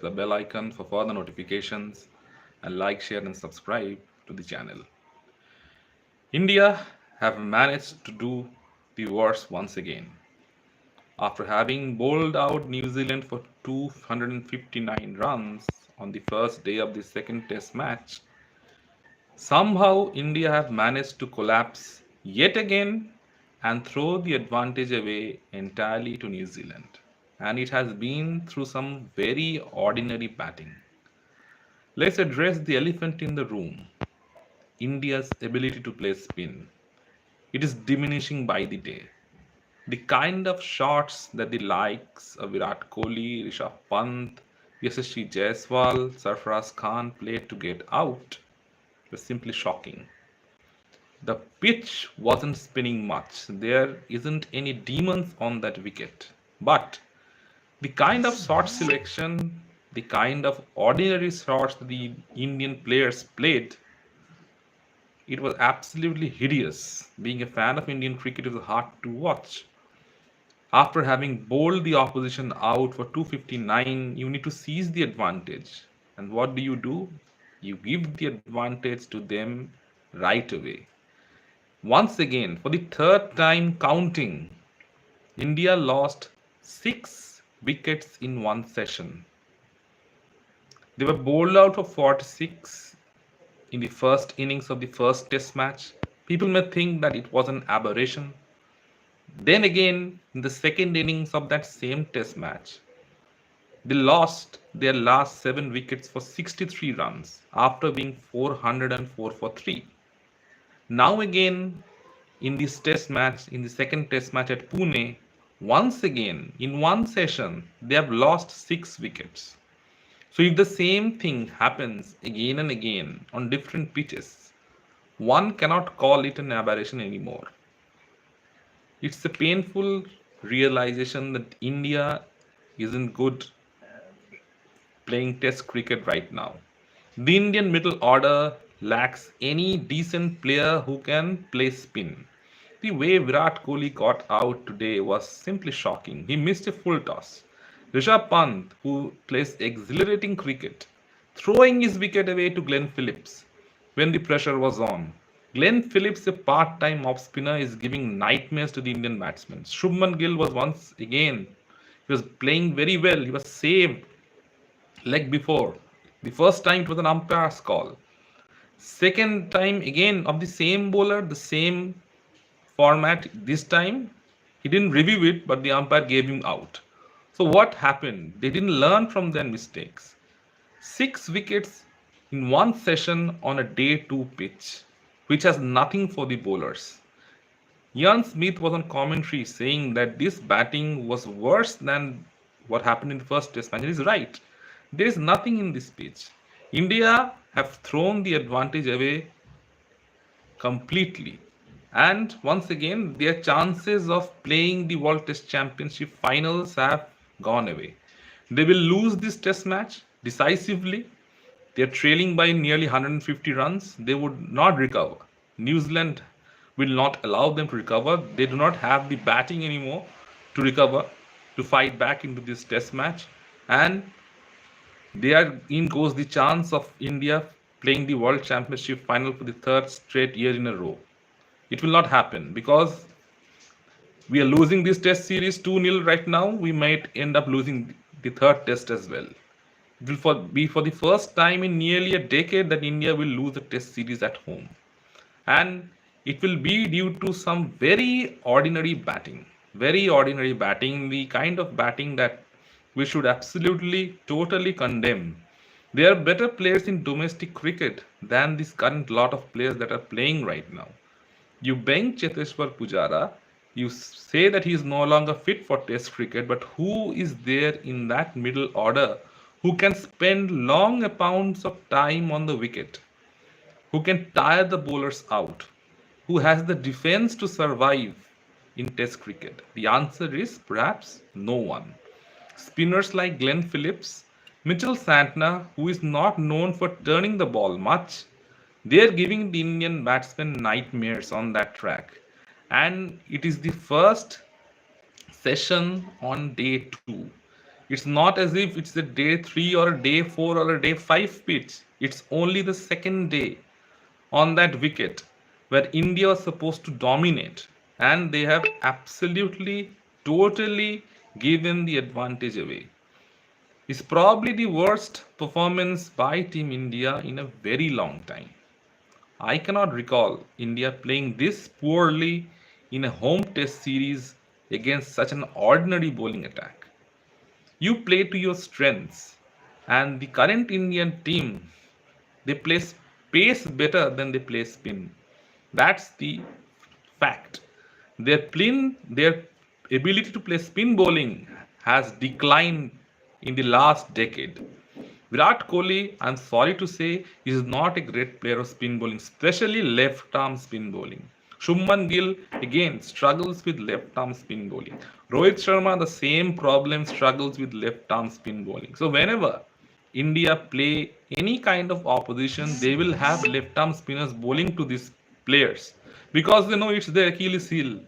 the bell icon for further notifications and like, share and subscribe to the channel. India have managed to do the worst once again. After having bowled out New Zealand for 259 runs on the first day of the second test match, somehow India have managed to collapse yet again and throw the advantage away entirely to New Zealand. And it has been through some very ordinary batting. Let's address the elephant in the room, India's ability to play spin. It is diminishing by the day. The kind of shots that the likes of Virat Kohli, Rishabh Pant, Yashasvi Jaiswal, Sarfaraz Khan played to get out was simply shocking. The pitch wasn't spinning much. There isn't any demons on that wicket. But the kind of shot selection, the kind of ordinary shots the Indian players played, it was absolutely hideous. Being a fan of Indian cricket is hard to watch. After having bowled the opposition out for 259, you need to seize the advantage. And what do? You give the advantage to them right away. Once again, for the third time counting, India lost 6 wickets in one session. They were bowled out for 46 in the first innings of the first test match. People may think that it was an aberration. Then again, in the second innings of that same test match, they lost their last 7 wickets for 63 runs after being 404 for 3. Now again, in this test match, in the second test match at Pune, once again, in one session, they have lost 6 wickets. So if the same thing happens again and again on different pitches, one cannot call it an aberration anymore. It's a painful realization that India isn't good playing test cricket right now. The Indian middle order lacks any decent player who can play spin. The way Virat Kohli got out today was simply shocking. He missed a full toss. Rishabh Pant, who plays exhilarating cricket, throwing his wicket away to Glenn Phillips when the pressure was on. Glenn Phillips, a part-time off-spinner, is giving nightmares to the Indian batsmen. Shubman Gill was once again, he was playing very well. He was saved leg before. The first time it was an umpire's call. Second time again of the same bowler, the same format. This time he didn't review it, but the umpire gave him out. So what happened? They didn't learn from their mistakes. 6 wickets in one session on a day 2 pitch, which has nothing for the bowlers. Ian Smith was on commentary saying that this batting was worse than what happened in the first test match. He is right. There is nothing in this pitch. India have thrown the advantage away completely. And once again, their chances of playing the World Test Championship finals have gone away. They will lose this test match decisively. They are trailing by nearly 150 runs. They would not recover. New Zealand will not allow them to recover. They do not have the batting anymore to recover, to fight back into this test match. And there in goes the chance of India playing the World Championship final for the third straight year in a row. It will not happen because we are losing this test series 2-0 right now. We might end up losing the third test as well. It will be for the first time in nearly a decade that India will lose a test series at home. And it will be due to some very ordinary batting. Very ordinary batting, the kind of batting that we should absolutely, totally condemn. There are better players in domestic cricket than this current lot of players that are playing right now. You bench Cheteshwar Pujara, you say that he is no longer fit for test cricket, but who is there in that middle order who can spend long amounts of time on the wicket, who can tire the bowlers out, who has the defense to survive in test cricket? The answer is perhaps no one. Spinners like Glenn Phillips, Mitchell Santner, who is not known for turning the ball much, they are giving the Indian batsmen nightmares on that track. And it is the first session on day 2. It's not as if it's a day 3 or a day 4 or a day 5 pitch. It's only the second day on that wicket where India was supposed to dominate, and they have absolutely, totally given the advantage away. It's probably the worst performance by Team India in a very long time. I cannot recall India playing this poorly in a home test series against such an ordinary bowling attack. You play to your strengths, and the current Indian team, they play pace better than they play spin. That's the fact. Their ability to play spin bowling has declined in the last decade. Virat Kohli, I'm sorry to say, is not a great player of spin bowling, especially left arm spin bowling. Shubman Gill again struggles with left arm spin bowling. Rohit Sharma, the same problem, struggles with left arm spin bowling. So whenever India play any kind of opposition, they will have left arm spinners bowling to these players because they know it's their Achilles heel.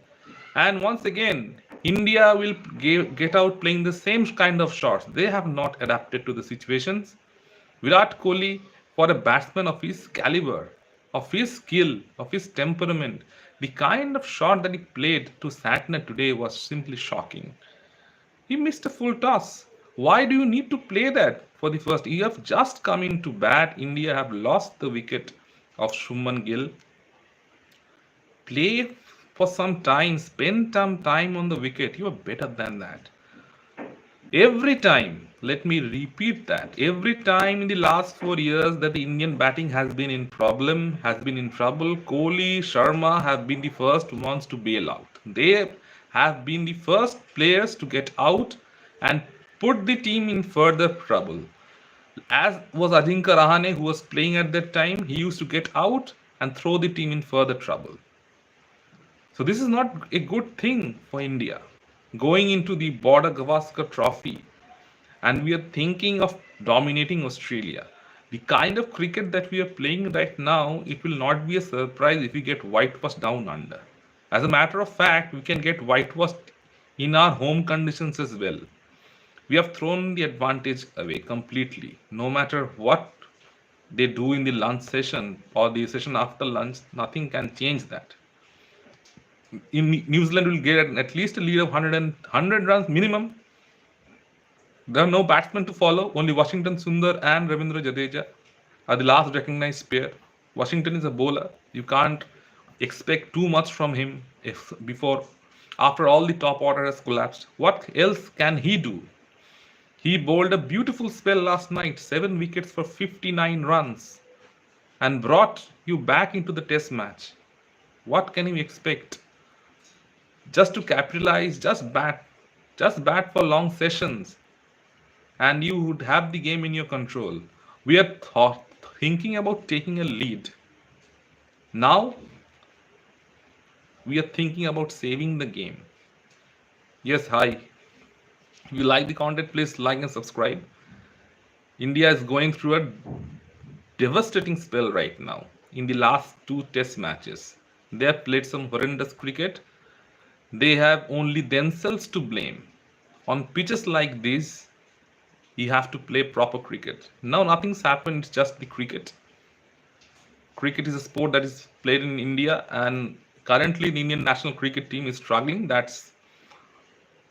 And once again, India will get out playing the same kind of shots. They have not adapted to the situations. Virat Kohli, for a batsman of his caliber, of his skill, of his temperament, the kind of shot that he played to Santner today was simply shocking. He missed a full toss. Why do you need to play that for the first? You have just come into bat. India have lost the wicket of Shubman Gill. Play for some time, spend some time on the wicket. You are better than that. Every time, let me repeat that, every time in the last 4 years that the Indian batting has been in problem, has been in trouble, Kohli, Sharma have been the first ones to bail out. They have been the first players to get out and put the team in further trouble. As was Ajinkya Rahane, who was playing at that time, he used to get out and throw the team in further trouble. So this is not a good thing for India. Going into the Border Gavaskar Trophy, and we are thinking of dominating Australia. The kind of cricket that we are playing right now, it will not be a surprise if we get whitewashed down under. As a matter of fact, we can get whitewashed in our home conditions as well. We have thrown the advantage away completely. No matter what they do in the lunch session or the session after lunch, nothing can change that. New Zealand will get at least a lead of 100 runs minimum. There are no batsmen to follow. Only Washington Sundar and Ravindra Jadeja are the last recognized pair. Washington is a bowler. You can't expect too much from him after all the top order has collapsed. What else can he do? He bowled a beautiful spell last night, 7 wickets for 59 runs, and brought you back into the test match. What can you expect? Just to capitalize, just bat for long sessions, and you would have the game in your control. We are thinking about taking a lead. Now, we are thinking about saving the game. Yes, hi. If you like the content, please like and subscribe. India is going through a devastating spell right now. In the last 2 test matches, they have played some horrendous cricket. They have only themselves to blame. On pitches like this, you have to play proper cricket. Now nothing's happened, it's just the cricket. Cricket is a sport that is played in India, and currently the Indian national cricket team is struggling. That's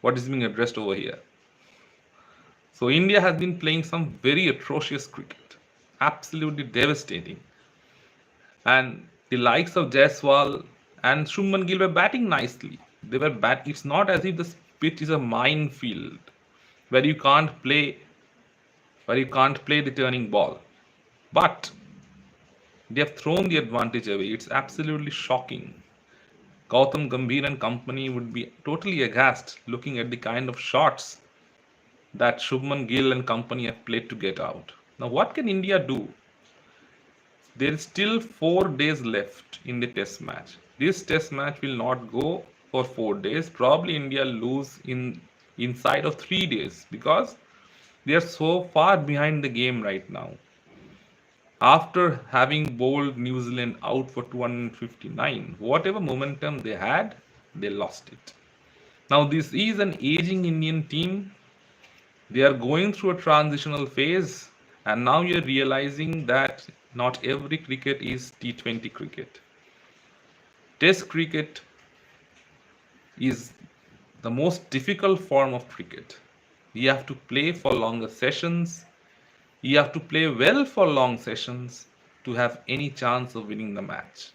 what is being addressed over here. So India has been playing some very atrocious cricket. Absolutely devastating. And the likes of Jaiswal and Shubman Gill were batting nicely. It's not as if the pitch is a minefield where you can't play the turning ball. But they have thrown the advantage away. It's absolutely shocking. Gautam Gambhir and company would be totally aghast looking at the kind of shots that Shubman Gill and company have played to get out. Now what can India do? There is still 4 days left in the test match. This test match will not go for 4 days. Probably India lose inside of 3 days because they are so far behind the game right now. After having bowled New Zealand out for 259, whatever momentum they had, they lost it. Now this is an aging Indian team. They are going through a transitional phase, and now you're realizing that not every cricket is T20 cricket. Test cricket is the most difficult form of cricket. You have to play for longer sessions, you have to play well for long sessions to have any chance of winning the match.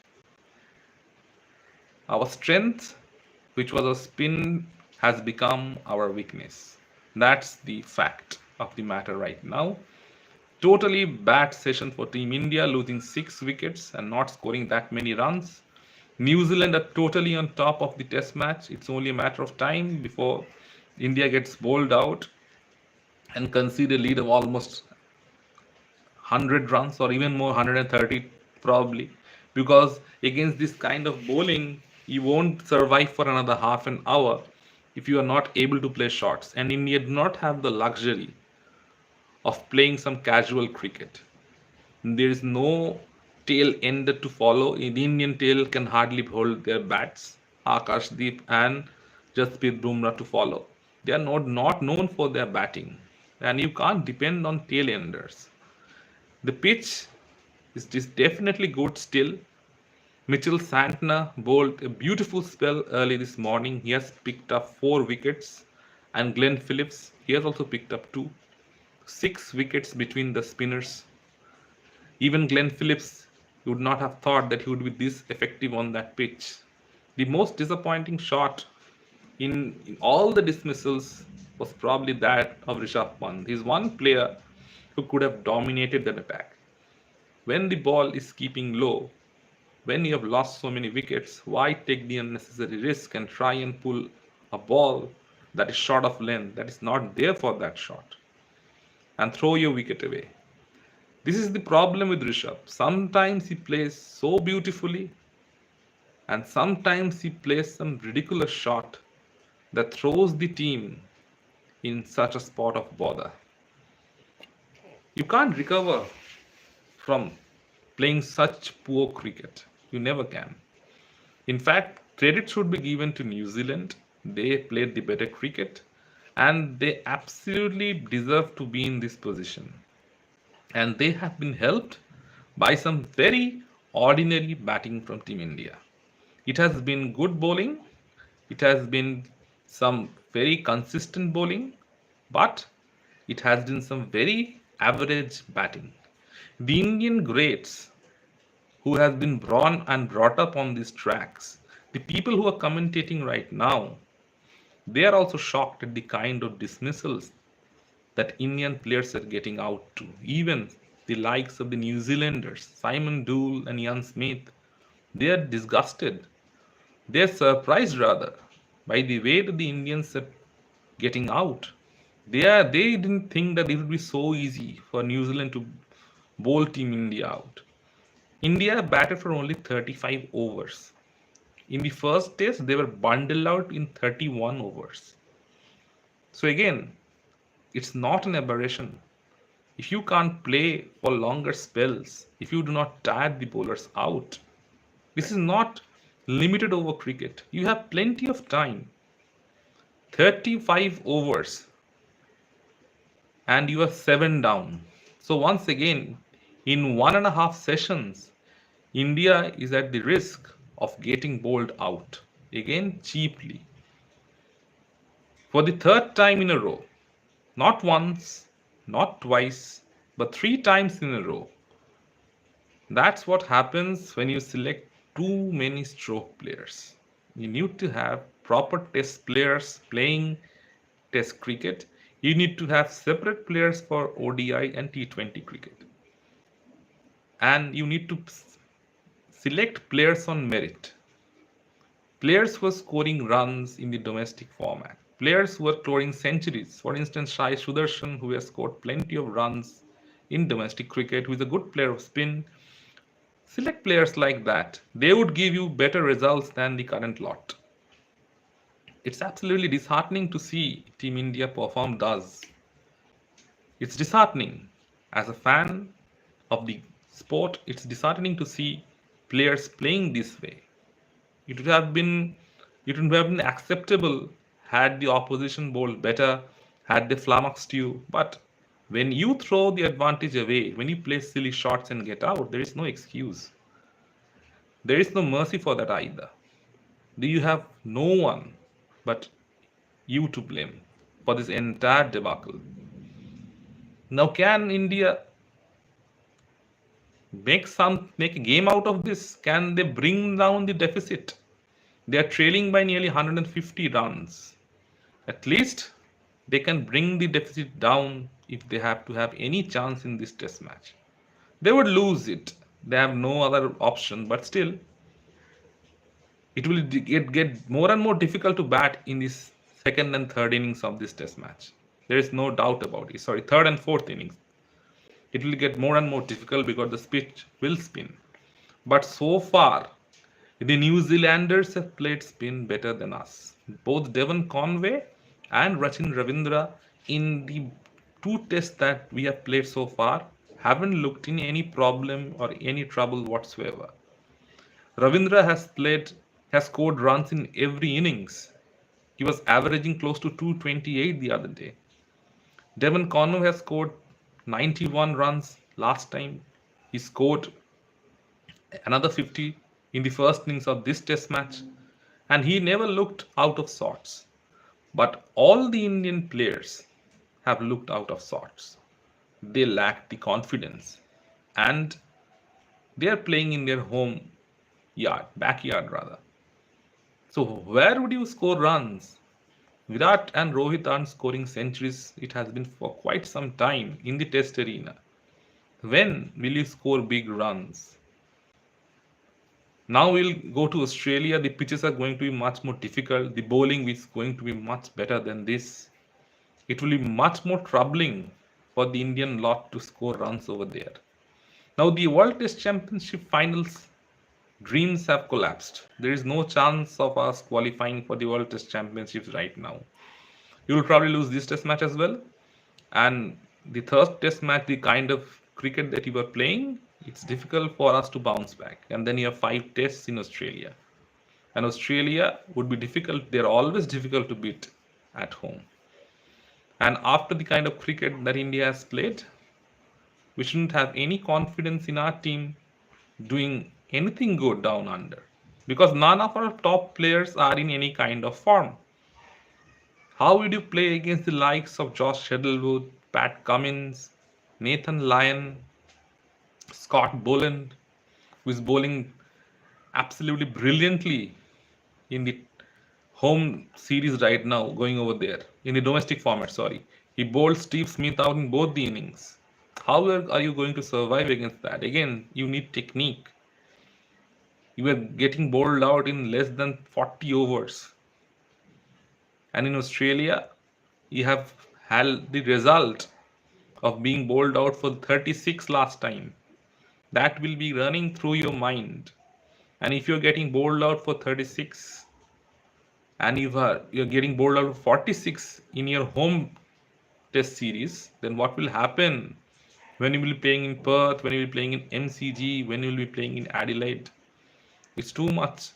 Our strength, which was our spin, has become our weakness. That's the fact of the matter right now. Totally bad session for Team India, losing 6 wickets and not scoring that many runs. New Zealand are totally on top of the test match. It's only a matter of time before India gets bowled out and concede a lead of almost 100 runs or even more, 130 probably, because against this kind of bowling you won't survive for another half an hour if you are not able to play shots, and India do not have the luxury of playing some casual cricket. There is no tail ender to follow. The Indian tail can hardly hold their bats, Akashdeep and Jasprit Bumrah to follow. They are not known for their batting, and you can't depend on tail enders. The pitch is definitely good still. Mitchell Santner bowled a beautiful spell early this morning. He has picked up 4 wickets, and Glenn Phillips, he has also picked up 2. 6 wickets between the spinners. Even Glenn Phillips would not have thought that he would be this effective on that pitch. The most disappointing shot in all the dismissals was probably that of Rishabh Pant. He's one player who could have dominated that attack. When the ball is keeping low, when you have lost so many wickets, why take the unnecessary risk and try and pull a ball that is short of length, that is not there for that shot, and throw your wicket away? This is the problem with Rishabh. Sometimes he plays so beautifully, and sometimes he plays some ridiculous shot that throws the team in such a spot of bother. You can't recover from playing such poor cricket. You never can. In fact, credit should be given to New Zealand. They played the better cricket and they absolutely deserve to be in this position. And they have been helped by some very ordinary batting from Team India. It has been good bowling, it has been some very consistent bowling, but it has been some very average batting. The Indian greats who has been born and brought up on these tracks, the people who are commentating right now, they are also shocked at the kind of dismissals that Indian players are getting out to. Even the likes of the New Zealanders, Simon Dool and Ian Smith, they are disgusted. They are surprised rather by the way that the Indians are getting out. They didn't think that it would be so easy for New Zealand to bowl Team India out. India batted for only 35 overs. In the first test, they were bundled out in 31 overs. So again, it's not an aberration. If you can't play for longer spells, if you do not tire the bowlers out, this is not limited over cricket. You have plenty of time. 35 overs and you are 7 down. So once again, in 1.5 sessions, India is at the risk of getting bowled out, again cheaply, for the third time in a row. Not once, not twice, but 3 times in a row. That's what happens when you select too many stroke players. You need to have proper test players playing test cricket. You need to have separate players for ODI and T20 cricket. And you need to select players on merit. Players who are scoring runs in the domestic format. Players who are scoring centuries. For instance, Shai Sudarshan, who has scored plenty of runs in domestic cricket, who is a good player of spin. Select players like that. They would give you better results than the current lot. It's absolutely disheartening to see Team India perform thus. It's disheartening. As a fan of the sport, it's disheartening to see players playing this way. It would have been acceptable had the opposition bowled better, Had they flummoxed you? But when you throw the advantage away, when you play silly shots and get out, there is no excuse. There is no mercy for that either. Do you have no one but you to blame for this entire debacle? Now, can India make a game out of this? Can they bring down the deficit? They are trailing by nearly 150 runs. At least they can bring the deficit down if they have to have any chance in this test match. They would lose it. They have no other option, but still, it will get more and more difficult to bat in this second and third innings of this test match. There is no doubt about it. Sorry, third and fourth innings. It will get more and more difficult because the pitch will spin. But so far, the New Zealanders have played spin better than us. Both Devon Conway and Rachin Ravindra in the two tests that we have played so far haven't looked in any problem or any trouble whatsoever. Ravindra has scored runs in every innings. He was averaging close to 228 the other day. Devon Conway has scored 91 runs last time. He scored another 50 in the first innings of this test match, and he never looked out of sorts. But all the Indian players have looked out of sorts. They lack the confidence, and they are playing in their home backyard rather. So where would you score runs? Virat and Rohit aren't scoring centuries. It has been for quite some time in the test arena. When will you score big runs? Now we'll go to Australia. The pitches are going to be much more difficult. The bowling is going to be much better than this. It will be much more troubling for the Indian lot to score runs over there. Now the World Test Championship finals dreams have collapsed. There is no chance of us qualifying for the World Test Championships right now. You will probably lose this test match as well. And the third test match, the kind of cricket that you were playing, it's difficult for us to bounce back. And then you have 5 tests in Australia. And Australia would be difficult. They're always difficult to beat at home. And after the kind of cricket that India has played, we shouldn't have any confidence in our team doing anything good down under. Because none of our top players are in any kind of form. How would you play against the likes of Josh Shuttlewood, Pat Cummins, Nathan Lyon, Scott Boland, who is bowling absolutely brilliantly in the home series right now, going over there in the domestic format? Sorry, he bowled Steve Smith out in both the innings. How are you going to survive against that? Again, you need technique. You were getting bowled out in less than 40 overs. And in Australia, you have had the result of being bowled out for 36 last time. That will be running through your mind. And if you're getting bowled out for 36 and you're getting bowled out for 46 in your home test series, then what will happen when you will be playing in Perth, when you will be playing in MCG, when you will be playing in Adelaide? It's too much.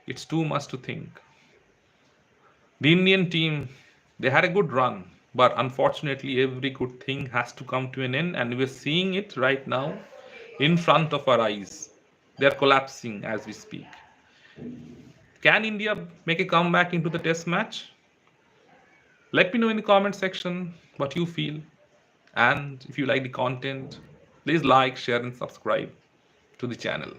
It's too much to think. The Indian team, they had a good run, but unfortunately, every good thing has to come to an end, and we're seeing it right now in front of our eyes. They're collapsing as we speak. Can India make a comeback into the test match? Let me know in the comment section what you feel. And if you like the content, please like, share, and subscribe to the channel.